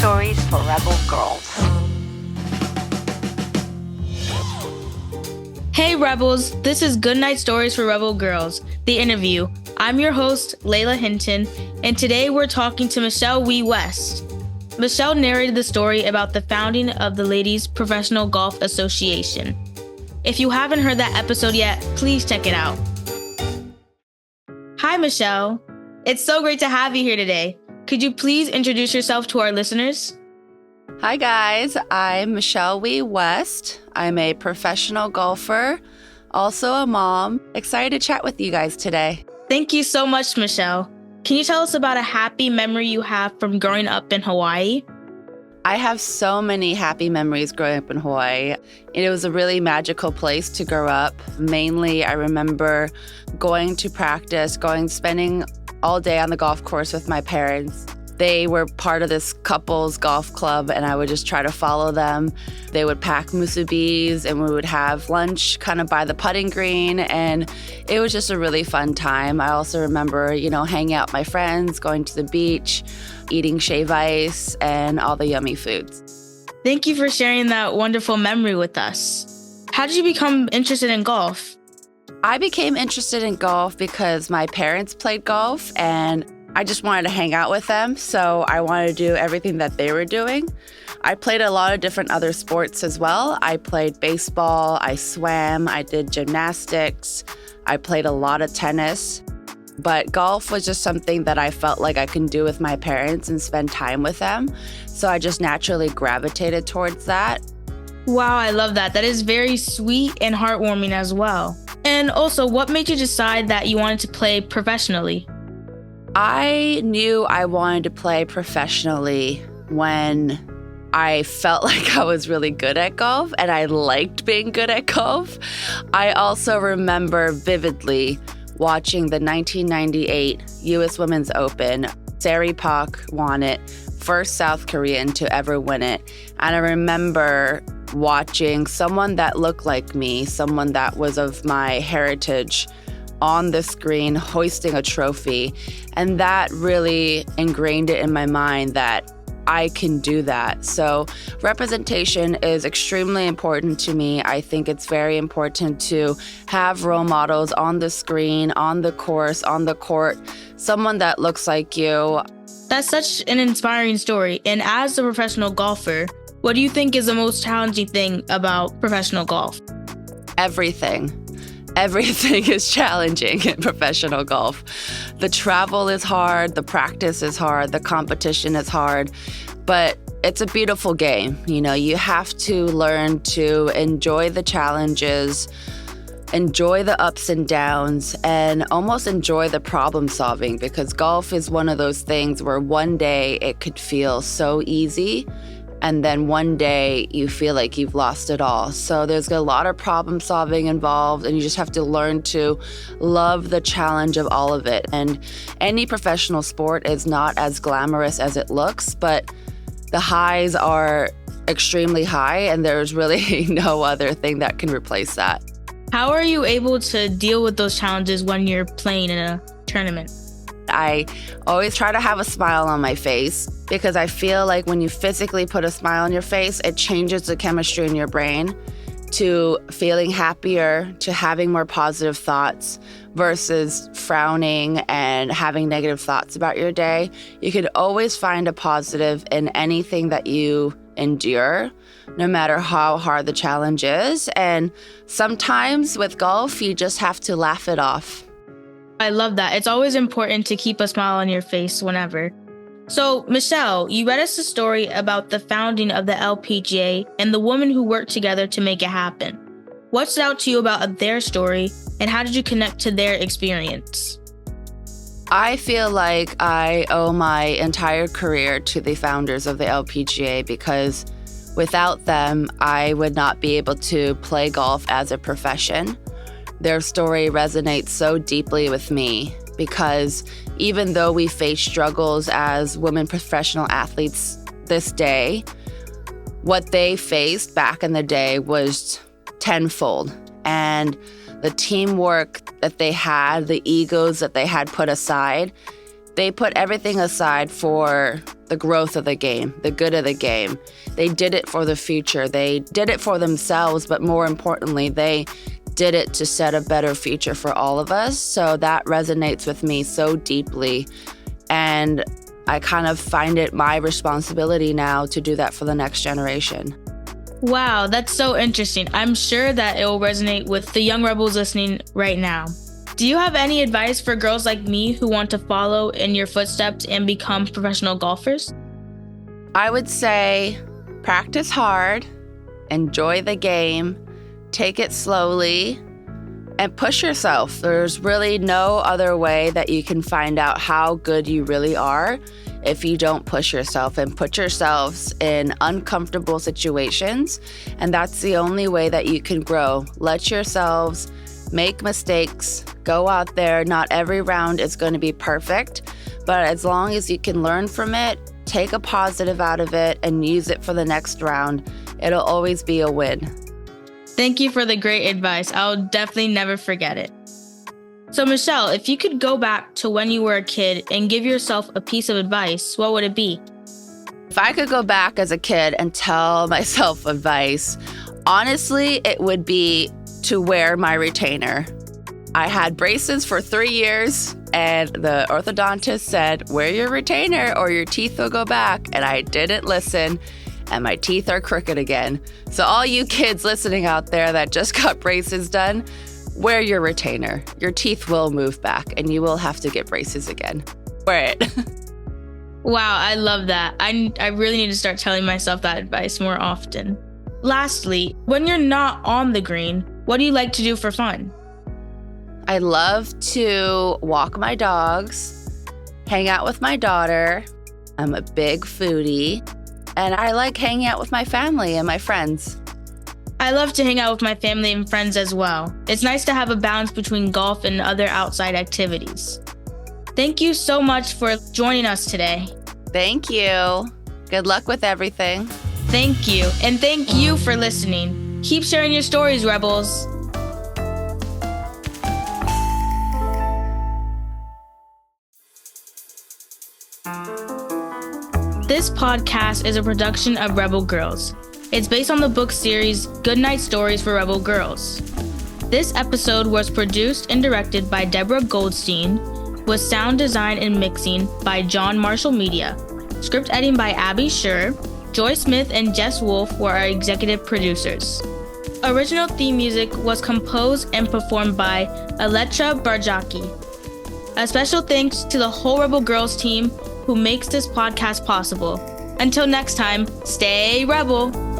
Stories for Rebel Girls. Hey Rebels, this is Goodnight Stories for Rebel Girls, the interview. I'm your host, Layla Hinton, and today we're talking to Michelle Wie West. Michelle narrated the story about the founding of the Ladies Professional Golf Association. If you haven't heard that episode yet, please check it out. Hi Michelle, it's so great to have you here today. Could you please introduce yourself to our listeners? Hi guys, I'm Michelle Wie West. I'm a professional golfer, also a mom. Excited to chat with you guys today. Thank you so much, Michelle. Can you tell us about a happy memory you have from growing up in Hawaii? I have so many happy memories growing up in Hawaii. It was a really magical place to grow up. Mainly, I remember going to practice, spending all day on the golf course with my parents. They were part of this couples golf club, and I would just try to follow them. They would pack musubis, and we would have lunch kind of by the putting green, and it was just a really fun time. I also remember, hanging out with my friends, going to the beach, eating shave ice, and all the yummy foods. Thank you for sharing that wonderful memory with us. How did you become interested in golf? I became interested in golf because my parents played golf, and I just wanted to hang out with them, so I wanted to do everything that they were doing. I played a lot of different other sports as well. I played baseball, I swam, I did gymnastics, I played a lot of tennis. But golf was just something that I felt like I can do with my parents and spend time with them. So I just naturally gravitated towards that. Wow, I love that. That is very sweet and heartwarming as well. And also, what made you decide that you wanted to play professionally? I knew I wanted to play professionally when I felt like I was really good at golf and I liked being good at golf. I also remember vividly watching the 1998 US Women's Open. Sari Pak won it, first South Korean to ever win it. And I remember watching someone that looked like me, someone that was of my heritage, on the screen hoisting a trophy. And that really ingrained it in my mind that I can do that. So representation is extremely important to me. I think it's very important to have role models on the screen, on the course, on the court, someone that looks like you. That's such an inspiring story. And as a professional golfer, what do you think is the most challenging thing about professional golf? Everything. Everything is challenging in professional golf. The travel is hard, the practice is hard, the competition is hard, but it's a beautiful game. You have to learn to enjoy the challenges, enjoy the ups and downs, and almost enjoy the problem solving, because golf is one of those things where one day it could feel so easy, and then one day you feel like you've lost it all. So there's a lot of problem solving involved, and you just have to learn to love the challenge of all of it. And any professional sport is not as glamorous as it looks, but the highs are extremely high, and there's really no other thing that can replace that. How are you able to deal with those challenges when you're playing in a tournament? I always try to have a smile on my face, because I feel like when you physically put a smile on your face, it changes the chemistry in your brain to feeling happier, to having more positive thoughts versus frowning and having negative thoughts about your day. You can always find a positive in anything that you endure, no matter how hard the challenge is. And sometimes with golf, you just have to laugh it off. I love that. It's always important to keep a smile on your face whenever. So, Michelle, you read us a story about the founding of the LPGA and the women who worked together to make it happen. What stood out to you about their story, and how did you connect to their experience? I feel like I owe my entire career to the founders of the LPGA, because without them, I would not be able to play golf as a profession. Their story resonates so deeply with me, because even though we face struggles as women professional athletes this day, what they faced back in the day was tenfold. And the teamwork that they had, the egos that they had put aside, they put everything aside for the growth of the game, the good of the game. They did it for the future. They did it for themselves, but more importantly, they did it to set a better future for all of us. So that resonates with me so deeply. And I kind of find it my responsibility now to do that for the next generation. Wow, that's so interesting. I'm sure that it will resonate with the young rebels listening right now. Do you have any advice for girls like me who want to follow in your footsteps and become professional golfers? I would say practice hard, enjoy the game, take it slowly, and push yourself. There's really no other way that you can find out how good you really are if you don't push yourself and put yourselves in uncomfortable situations. And that's the only way that you can grow. Let yourselves make mistakes, go out there. Not every round is going to be perfect, but as long as you can learn from it, take a positive out of it and use it for the next round, it'll always be a win. Thank you for the great advice. I'll definitely never forget it. So Michelle, if you could go back to when you were a kid and give yourself a piece of advice, what would it be? If I could go back as a kid and tell myself advice, honestly, it would be to wear my retainer. I had braces for 3 years and the orthodontist said, wear your retainer or your teeth will go back. And I didn't listen. And my teeth are crooked again. So all you kids listening out there that just got braces done, wear your retainer. Your teeth will move back and you will have to get braces again. Wear it. Wow, I love that. I really need to start telling myself that advice more often. Lastly, when you're not on the green, what do you like to do for fun? I love to walk my dogs, hang out with my daughter. I'm a big foodie. And I like hanging out with my family and my friends. I love to hang out with my family and friends as well. It's nice to have a balance between golf and other outside activities. Thank you so much for joining us today. Thank you. Good luck with everything. Thank you. And thank you for listening. Keep sharing your stories, Rebels. This podcast is a production of Rebel Girls. It's based on the book series Goodnight Stories for Rebel Girls. This episode was produced and directed by Deborah Goldstein, with sound design and mixing by John Marshall Media. Script editing by Abby Scher. Joy Smith and Jess Wolfe were our executive producers. Original theme music was composed and performed by Elettra Bargiacchi. A special thanks to the whole Rebel Girls team who makes this podcast possible. Until next time, stay Rebel!